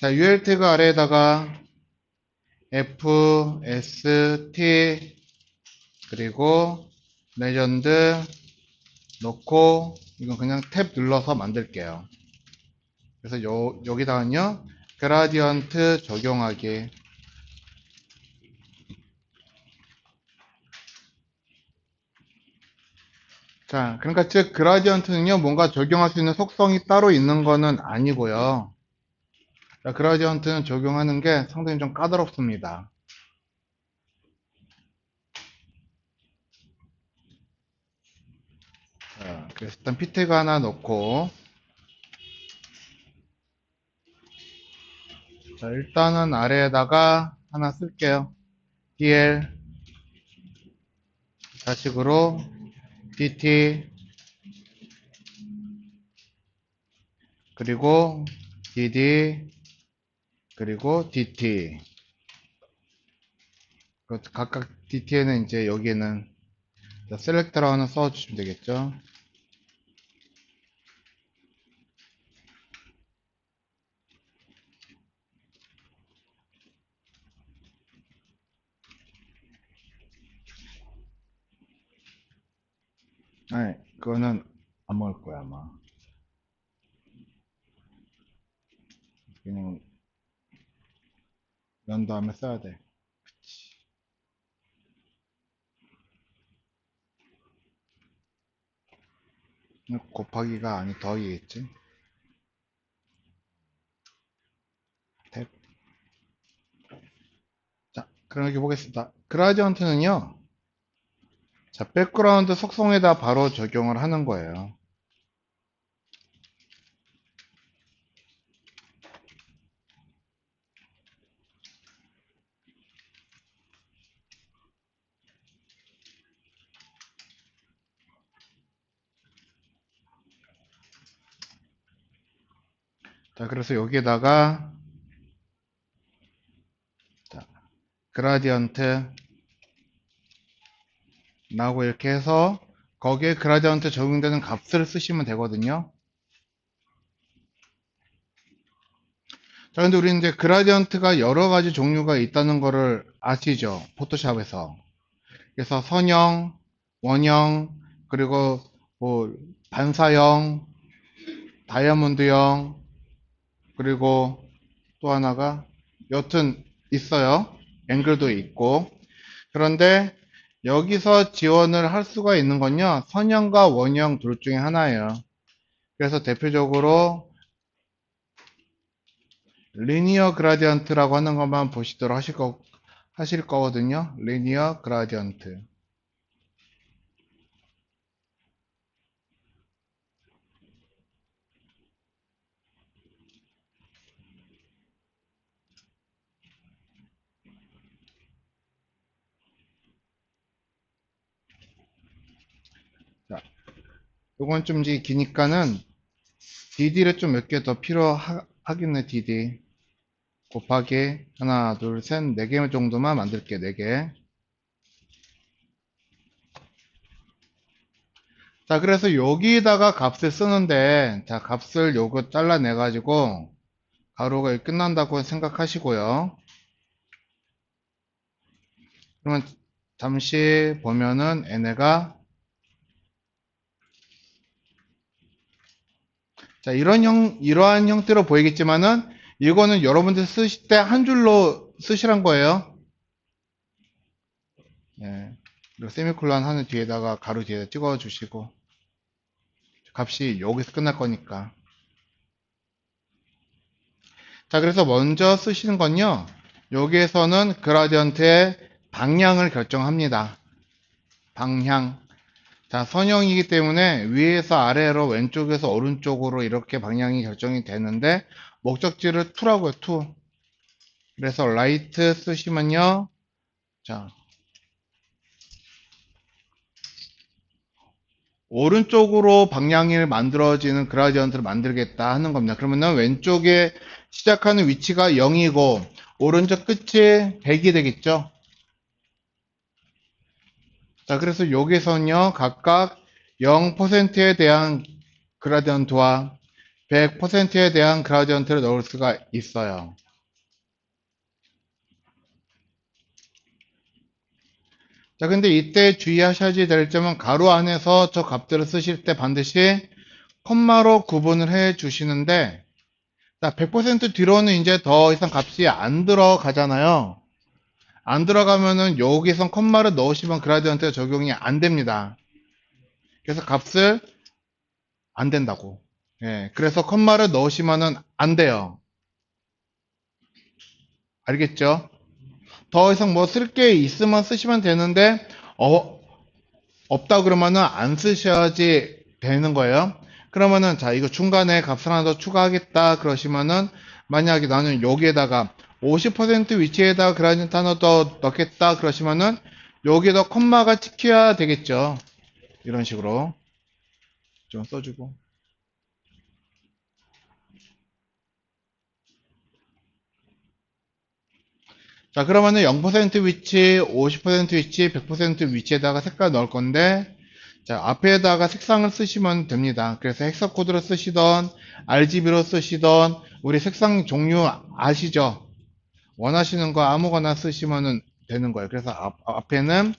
자, UL태그 아래에다가 F, S, T, 그리고 레전드 넣고, 이건 그냥 탭 눌러서 만들게요. 그래서 여기다가는요, 그라디언트 적용하기. 자, 그러니까 즉, 그라디언트는요, 뭔가 적용할 수 있는 속성이 따로 있는 거는 아니고요. 자, 그라디언트는 적용하는 게 상당히 좀 까다롭습니다. 자, 그래서 일단 피태그 하나 넣고, 자, 일단은 아래에다가 하나 쓸게요. DL, 자식으로 DT, 그리고 DD, 그리고 DT. 각각 DT에는 이제 여기에는 셀렉터로 하나 써주시면 되겠죠. 아니, 그거는 안 먹을 거야, 아마. 그냥 연 다음에 써야 돼. 곱하기가 아니 더하기겠지. 탭. 자, 그럼 여기 보겠습니다. 그라디언트는요, 자, 백그라운드 속성에다 바로 적용을 하는 거예요. 자, 그래서 여기에다가, 자, 그라디언트, 라고 이렇게 해서, 거기에 그라디언트 적용되는 값을 쓰시면 되거든요. 자, 근데 우리는 이제 그라디언트가 여러 가지 종류가 있다는 거를 아시죠? 포토샵에서. 그래서 선형, 원형, 그리고 뭐 반사형, 다이아몬드형, 그리고 또 하나가 여튼 있어요. 앵글도 있고. 그런데 여기서 지원을 할 수가 있는 건요. 선형과 원형 둘 중에 하나예요. 그래서 대표적으로 리니어 그라디언트라고 하는 것만 보시도록 하실 거거든요. 리니어 그라디언트. 자, 요건 좀 이제 기니까는 DD를 좀 몇 개 더 필요하겠네, DD. 곱하기 하나, 둘, 셋, 네 개 정도만 만들게, 네 개. 자, 그래서 여기다가 값을 쓰는데, 자, 값을 요거 잘라내가지고, 가로가 끝난다고 생각하시고요. 그러면 잠시 보면은 얘네가, 자, 이러한 형태로 보이겠지만은, 이거는 여러분들 쓰실 때 한 줄로 쓰시란 거예요. 예. 그리고 세미콜론 하는 뒤에다가 가로 뒤에다 찍어 주시고, 값이 여기서 끝날 거니까. 자, 그래서 먼저 쓰시는 건요. 여기에서는 그라디언트의 방향을 결정합니다. 방향. 자, 선형이기 때문에 위에서 아래로 왼쪽에서 오른쪽으로 이렇게 방향이 결정이 되는데 목적지를 to라고요, to. 그래서 right 쓰시면요. 자, 오른쪽으로 방향이 만들어지는 그라디언트를 만들겠다 하는 겁니다. 그러면은 왼쪽에 시작하는 위치가 0이고 오른쪽 끝이 100이 되겠죠. 자, 그래서 여기서는요, 각각 0%에 대한 그라디언트와 100%에 대한 그라디언트를 넣을 수가 있어요. 자, 근데 이때 주의하셔야 될 점은 가로 안에서 저 값들을 쓰실 때 반드시 콤마로 구분을 해 주시는데, 자, 100% 뒤로는 이제 더 이상 값이 안 들어가잖아요. 안 들어가면은 여기선 콤마를 넣으시면 그라디언트가 적용이 안 됩니다. 그래서 값을 안 된다고. 예, 그래서 콤마를 넣으시면은 안 돼요. 알겠죠? 더 이상 뭐 쓸 게 있으면 쓰시면 되는데, 없다 그러면은 안 쓰셔야지 되는 거예요. 그러면은 자, 이거 중간에 값을 하나 더 추가하겠다 그러시면은, 만약에 나는 여기에다가 50% 위치에다 그라디언트 하나 더 넣겠다 그러시면은 여기에다 콤마가 찍혀야 되겠죠. 이런 식으로 좀 써주고. 자, 그러면은 0% 위치, 50% 위치, 100% 위치에다가 색깔 넣을 건데, 자, 앞에다가 색상을 쓰시면 됩니다. 그래서 헥사 코드로 쓰시던, RGB로 쓰시던, 우리 색상 종류 아시죠? 원하시는 거 아무거나 쓰시면 되는 거예요. 그래서 앞에는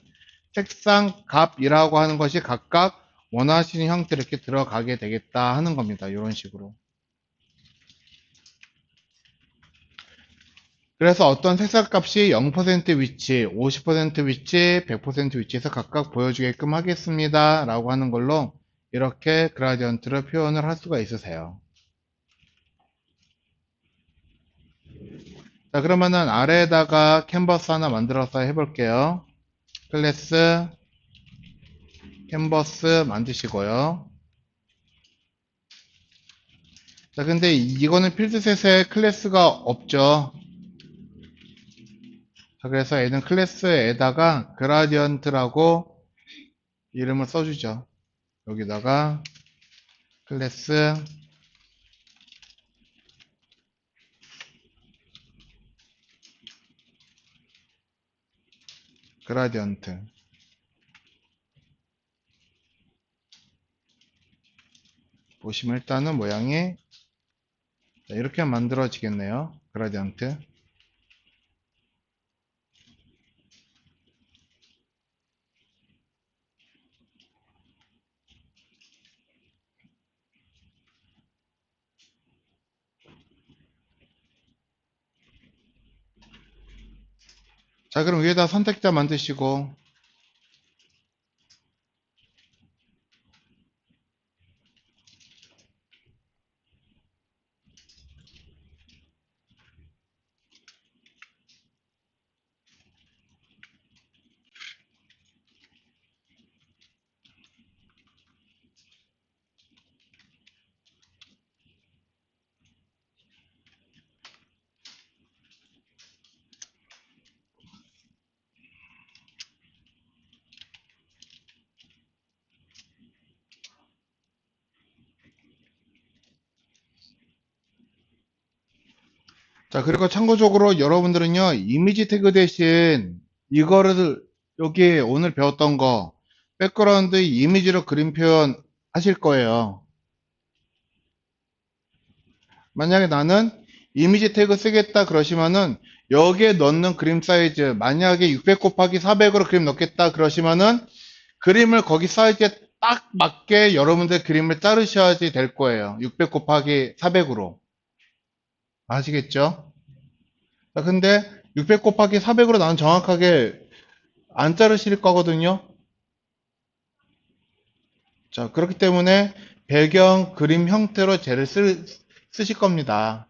색상 값이라고 하는 것이 각각 원하시는 형태로 이렇게 들어가게 되겠다 하는 겁니다. 이런 식으로. 그래서 어떤 색상 값이 0% 위치, 50% 위치, 100% 위치에서 각각 보여주게끔 하겠습니다. 라고 하는 걸로 이렇게 그라디언트를 표현을 할 수가 있으세요. 자, 그러면은 아래에다가 캔버스 하나 만들어서 해볼게요. 클래스, 캔버스 만드시고요. 자, 근데 이거는 필드셋에 클래스가 없죠. 자, 그래서 얘는 클래스에다가 그라디언트라고 이름을 써주죠. 여기다가 클래스 그라디언트. 보시면 일단은 모양이 이렇게 만들어지겠네요. 그라디언트. 자, 그럼 위에다 선택자 만드시고, 자, 그리고 참고적으로 여러분들은요, 이미지 태그 대신 이거를 여기 오늘 배웠던 거, 백그라운드 이미지로 그림 표현 하실 거예요. 만약에 나는 이미지 태그 쓰겠다 그러시면은 여기에 넣는 그림 사이즈, 만약에 600 곱하기 400으로 그림 넣겠다 그러시면은 그림을 거기 사이즈에 딱 맞게 여러분들 그림을 자르셔야지 될 거예요. 600 곱하기 400으로. 아시겠죠? 자, 근데 600 곱하기 400으로 나는 정확하게 안 자르실 거거든요. 자, 그렇기 때문에 배경 그림 형태로 쟤를 쓰실 겁니다.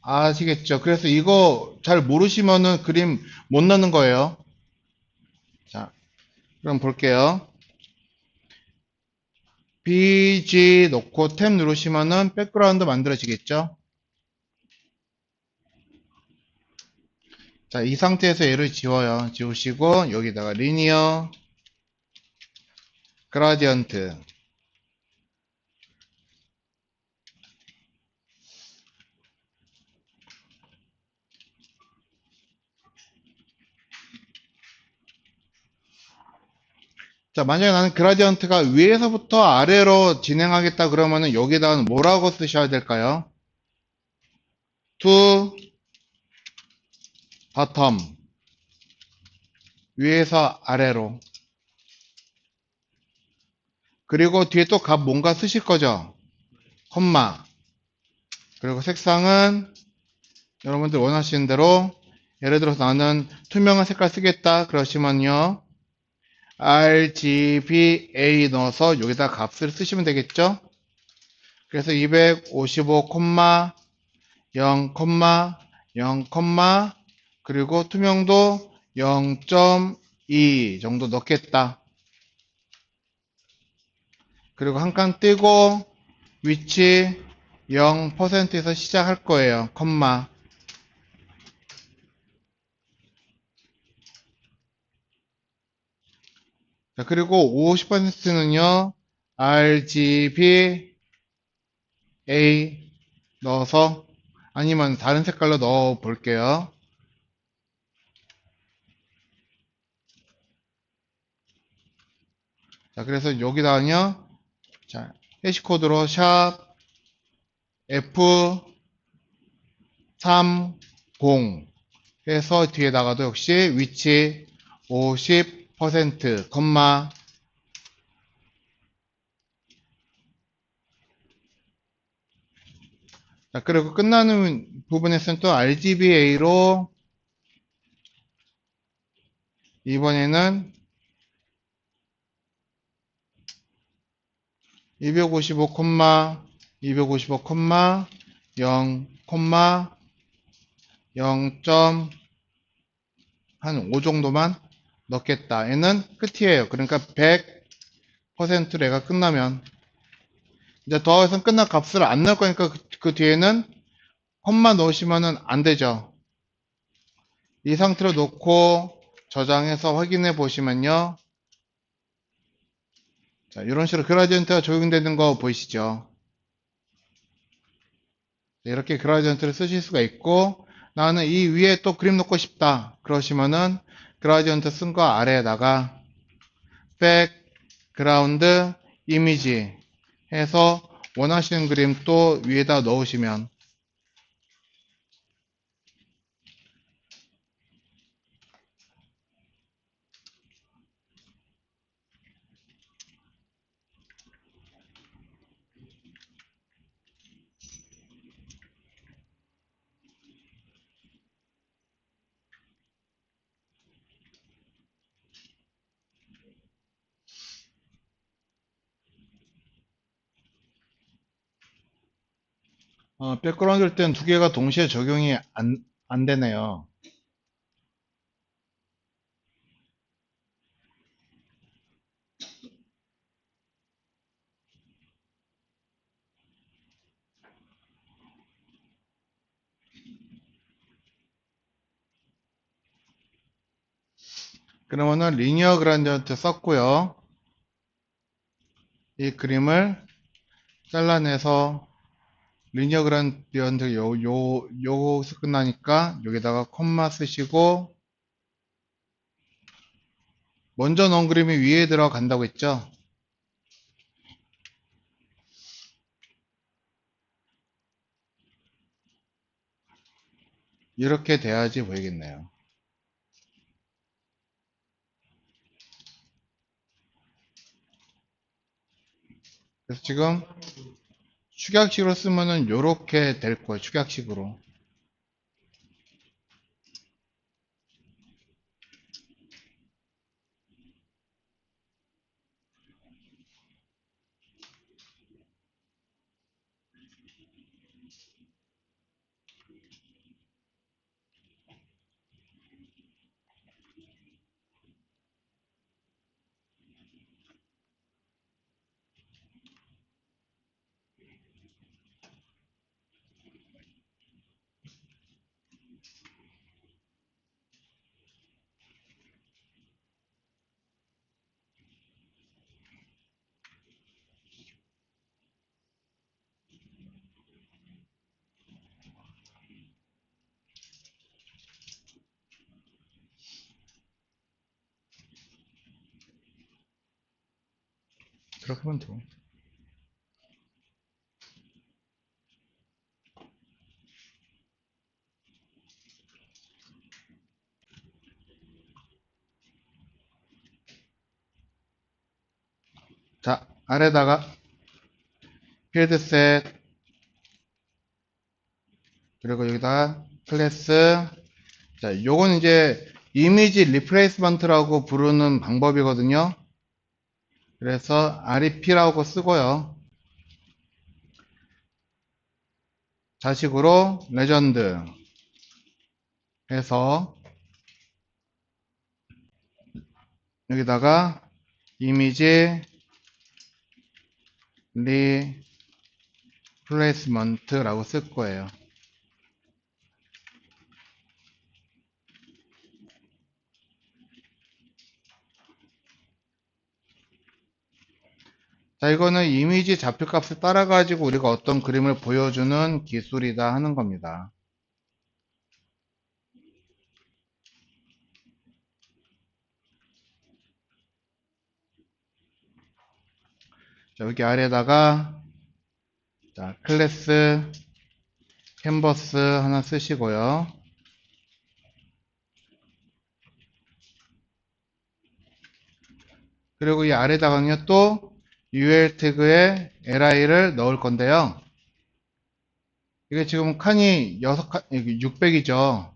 아시겠죠? 그래서 이거 잘 모르시면은 그림 못 넣는 거예요. 자, 그럼 볼게요. BG 놓고 탭 누르시면은 백그라운드 만들어지겠죠? 자, 이 상태에서 얘를 지워요. 지우시고 여기다가 리니어 그라디언트. 자, 만약에 나는 그라디언트가 위에서부터 아래로 진행하겠다 그러면은 여기다가 뭐라고 쓰셔야 될까요? to bottom. 위에서 아래로. 그리고 뒤에 또 값 뭔가 쓰실 거죠? 콤마. 그리고 색상은 여러분들 원하시는 대로 예를 들어서 나는 투명한 색깔 쓰겠다 그러시면요. RGBA 넣어서 여기다 값을 쓰시면 되겠죠? 그래서 255, 0, 0, 그리고 투명도 0.2 정도 넣겠다. 그리고 한 칸 띄고 위치 0%에서 시작할 거예요. 콤마. 자, 그리고 50%는요. RGBA 넣어서 아니면 다른 색깔로 넣어 볼게요. 자, 그래서 여기다가요. 자, 해시코드로 샵 F30 해서 뒤에다가도 역시 위치 50% 콤마. 자, 그리고 끝나는 부분에서는 또 RGBA로 이번에는 255, 255, 0, 0. 한 5 정도만 넣겠다. 얘는 끝이에요. 그러니까 100% 얘가 끝나면 이제 더 이상 끝난 값을 안 넣을 거니까 그 뒤에는 콤마 넣으시면은 안 되죠. 이 상태로 놓고 저장해서 확인해 보시면요. 자, 이런 식으로 그라디언트가 적용되는 거 보이시죠? 이렇게 그라디언트를 쓰실 수가 있고 나는 이 위에 또 그림 넣고 싶다. 그러시면은 그라디언트 쓴 거 아래에다가 백그라운드 이미지 해서 원하시는 그림 또 위에다 넣으시면 백그라운드일 땐 두 개가 동시에 적용이 안 되네요. 그러면은 리니어 그라디언트 썼고요. 이 그림을 잘라내서 리니어 그라디언트 요거서 끝나니까 여기다가 콤마 쓰시고 먼저 넣은 그림이 위에 들어간다고 했죠. 이렇게 돼야지 보이겠네요. 그래서 지금 축약식으로 쓰면은 요렇게 될 거예요. 축약식으로. 그렇게 하면 되고. 자, 아래다가 필드셋, 그리고 여기다가 클래스. 자, 요건 이제 이미지 리플레이스먼트라고 부르는 방법이거든요. 그래서 REP라고 쓰고요. 자식으로 레전드 해서 여기다가 이미지 리플레이스먼트라고 쓸 거예요. 자, 이거는 이미지 좌표값을 따라 가지고 우리가 어떤 그림을 보여주는 기술이다 하는 겁니다. 자, 여기 아래다가 자, 클래스 캔버스 하나 쓰시고요. 그리고 이 아래다가는요, 또 UL 태그에 li를 넣을 건데요. 이게 지금 칸이 6칸, 600이죠.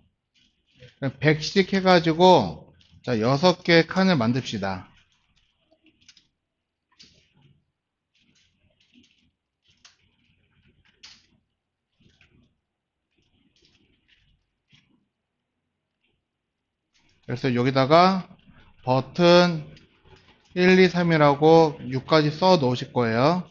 100씩 해가지고, 자, 6개의 칸을 만듭시다. 그래서 여기다가 버튼 1, 2, 3이라고 6까지 써 놓으실 거예요.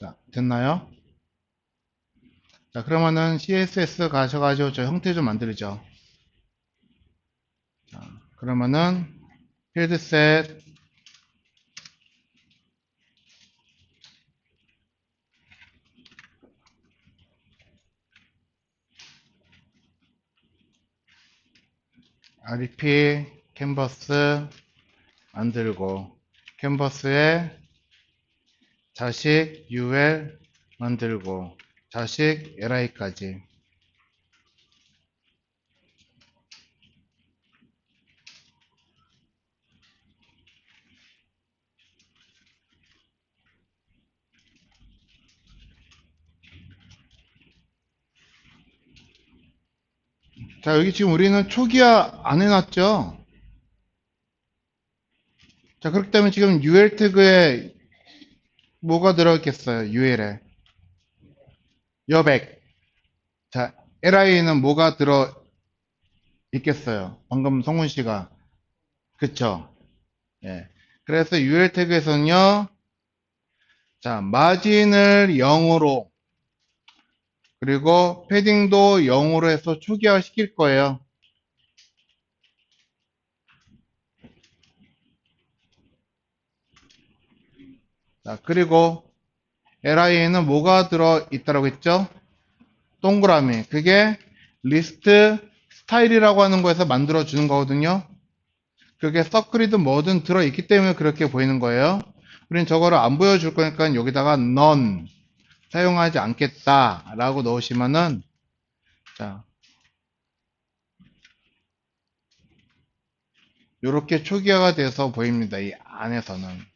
자, 됐나요? 자, 그러면은 CSS 가셔가지고 저 형태 좀 만들죠. 자, 그러면은 필드셋 REP 캔버스 만들고 캔버스에 자식 UL 만들고 자식 li까지. 자, 여기 지금 우리는 초기화 안 해놨죠? 자, 그렇기 때문에 지금 UL 태그에 뭐가 들어있겠어요? UL에 여백. 자, li는 뭐가 들어있겠어요? 방금 성훈 씨가. 그쵸? 예. 그래서 UL 태그에서는요, 자, 마진을 0으로, 그리고 패딩도 0으로 해서 초기화 시킬 거예요. 자, 그리고 li에는 뭐가 들어있다고 했죠? 동그라미. 그게 리스트 스타일이라고 하는 거에서 만들어 주는 거거든요. 그게 서클이든 뭐든 들어있기 때문에 그렇게 보이는 거예요. 우린 저거를 안 보여줄 거니까 여기다가 none 사용하지 않겠다 라고 넣으시면은 자, 요렇게 초기화가 돼서 보입니다. 이 안에서는.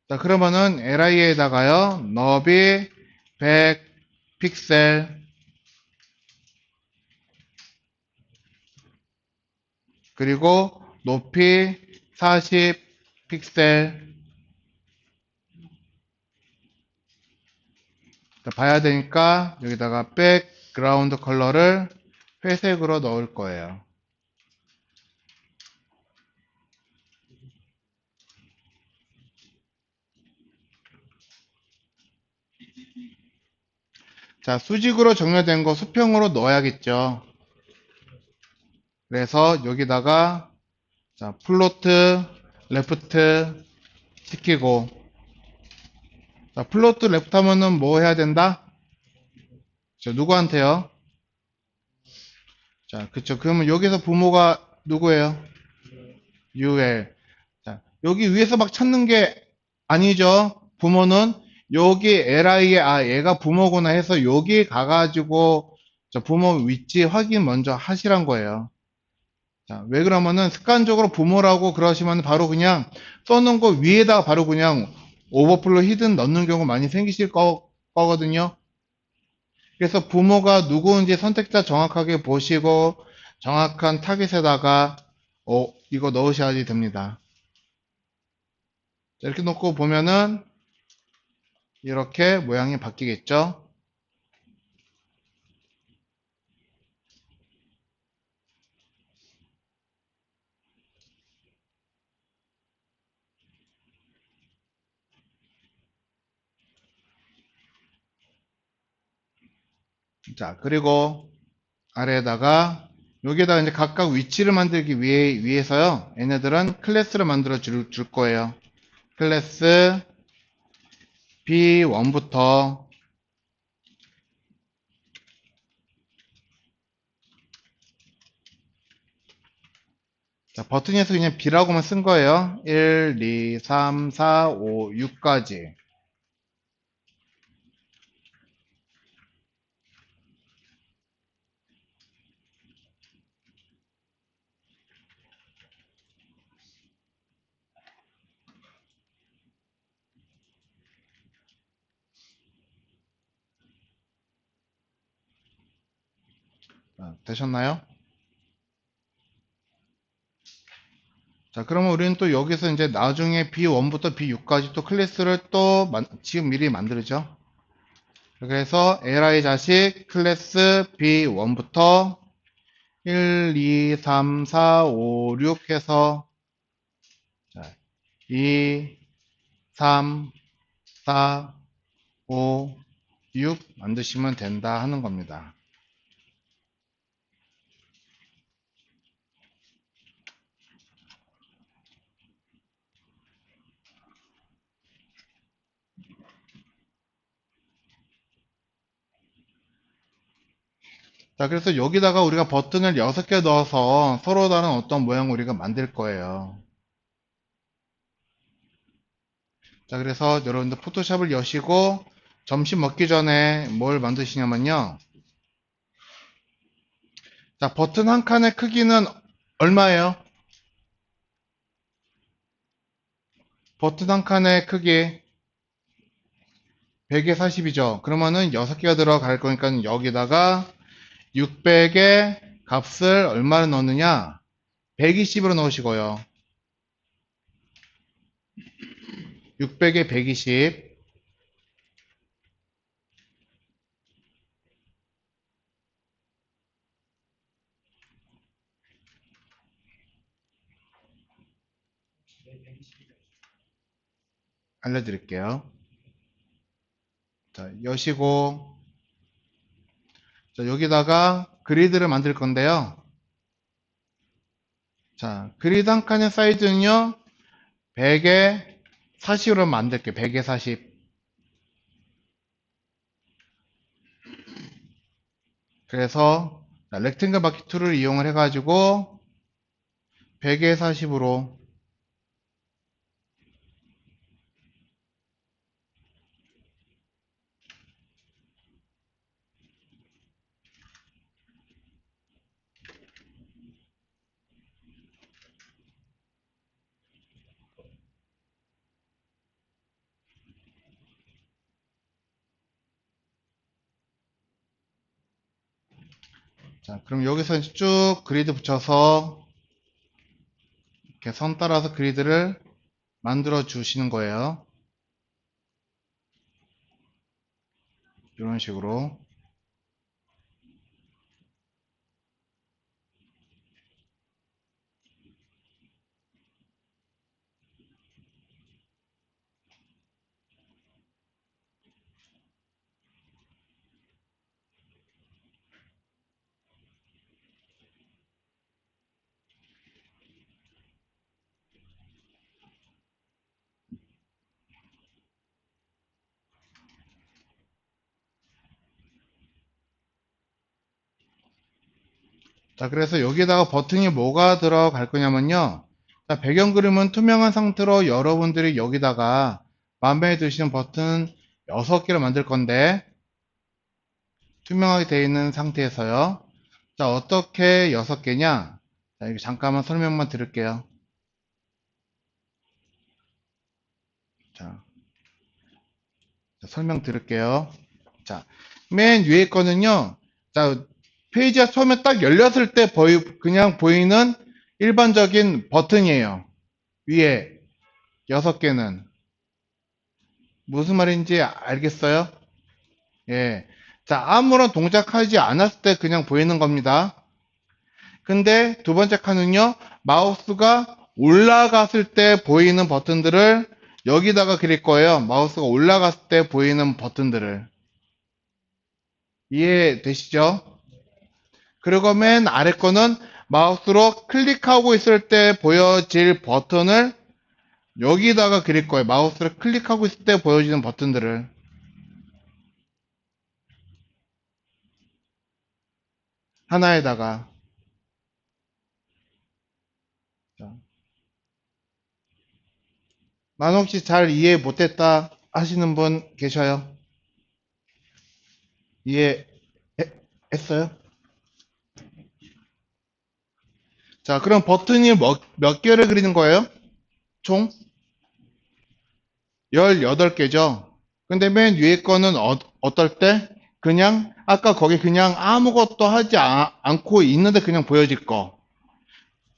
자, 그러면은 li에다가요 너비 100 픽셀 그리고 높이 40 픽셀 봐야 되니까 여기다가 백그라운드 컬러를 회색으로 넣을 거예요. 자, 수직으로 정렬된 거 수평으로 넣어야겠죠. 그래서 여기다가 자, 플로트, 레프트 시키고 자, 플로트 레프트 하면은 뭐 해야 된다? 자, 누구한테요? 자, 그쵸. 그러면 여기서 부모가 누구예요? UL. 자, 여기 위에서 막 찾는 게 아니죠. 부모는 여기 LI에 얘가 부모구나 해서 여기 가가지고 저 부모 위치 확인 먼저 하시란 거예요. 자, 왜 그러면은 습관적으로 부모라고 그러시면 바로 그냥 써놓은 거 위에다가 바로 그냥 오버플로 히든 넣는 경우 많이 생기실 거거든요. 그래서 부모가 누구인지 선택자 정확하게 보시고 정확한 타깃에다가 이거 넣으셔야지 됩니다. 자, 이렇게 놓고 보면은 이렇게 모양이 바뀌겠죠. 자, 그리고 아래에다가 여기에다가 이제 각각 위치를 만들기 위해서요. 얘네들은 클래스를 만들어 줄 거예요. 클래스 B1부터 자, 버튼에서 그냥 B라고만 쓴 거예요. 1, 2, 3, 4, 5, 6까지. 되셨나요? 자, 그러면 우리는 또 여기서 이제 나중에 B1부터 B6까지 또 클래스를 또 지금 미리 만들죠. 그래서 li 자식 클래스 B1부터 1, 2, 3, 4, 5, 6 해서 자, 2, 3, 4, 5, 6 만드시면 된다 하는 겁니다. 자, 그래서 여기다가 우리가 버튼을 6개 넣어서 서로 다른 어떤 모양을 우리가 만들 거예요. 자, 그래서 여러분들 포토샵을 여시고 점심 먹기 전에 뭘 만드시냐면요. 자, 버튼 한 칸의 크기는 얼마예요? 버튼 한 칸의 크기 100에 40이죠. 그러면은 6개가 들어갈 거니까 여기다가 600의 값을 얼마를 넣느냐? 120으로 넣으시고요. 600에 120 알려드릴게요. 자, 여시고 자, 여기다가 그리드를 만들 건데요. 자, 그리드 한 칸의 사이즈는요. 100에 40으로 만들게요. 100에 40. 그래서 렉탱글 바퀴 툴을 이용을 해가지고 100에 40으로 자, 그럼 여기서 이제 쭉 그리드 붙여서 이렇게 선 따라서 그리드를 만들어 주시는 거예요. 이런 식으로. 자, 그래서 여기다가 버튼이 뭐가 들어갈 거냐면요. 자, 배경 그림은 투명한 상태로 여러분들이 여기다가 마음에 드시는 버튼 6개를 만들 건데, 투명하게 되어 있는 상태에서요. 자, 어떻게 6개냐? 자, 여기 잠깐만 설명만 드릴게요. 자, 설명 드릴게요. 자, 맨 위에 거는요. 자, 페이지가 처음에 딱 열렸을 때 그냥 보이는 일반적인 버튼이에요. 위에 6개는. 무슨 말인지 알겠어요? 예. 자, 아무런 동작하지 않았을 때 그냥 보이는 겁니다. 근데 두 번째 칸은요, 마우스가 올라갔을 때 보이는 버튼들을 여기다가 그릴 거예요. 마우스가 올라갔을 때 보이는 버튼들을. 이해되시죠? 그리고 맨 아래 거는 마우스로 클릭하고 있을 때 보여질 버튼을 여기다가 그릴 거예요. 마우스를 클릭하고 있을 때 보여지는 버튼들을. 하나에다가. 자, 난 혹시 잘 이해 못했다 하시는 분 계셔요? 이해했어요? 자, 그럼 버튼이 몇 개를 그리는 거예요? 총 18개죠? 근데 맨 위에 거는 어떨 때? 그냥, 아까 거기 그냥 아무것도 하지 않고 있는데 그냥 보여질 거.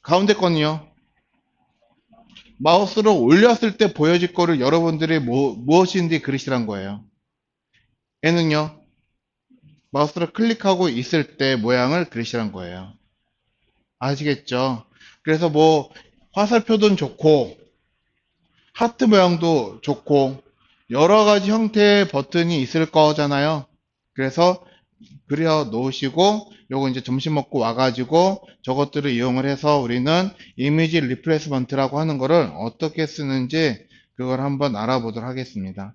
가운데 거는요? 마우스를 올렸을 때 보여질 거를 여러분들이 무엇인지 그리시란 거예요. 얘는요? 마우스를 클릭하고 있을 때 모양을 그리시란 거예요. 아시겠죠? 그래서 뭐 화살표도 좋고 하트 모양도 좋고 여러 가지 형태의 버튼이 있을 거잖아요. 그래서 그려 놓으시고 요거 이제 점심 먹고 와가지고 저것들을 이용을 해서 우리는 이미지 리플레이스먼트라고 하는 거를 어떻게 쓰는지 그걸 한번 알아보도록 하겠습니다.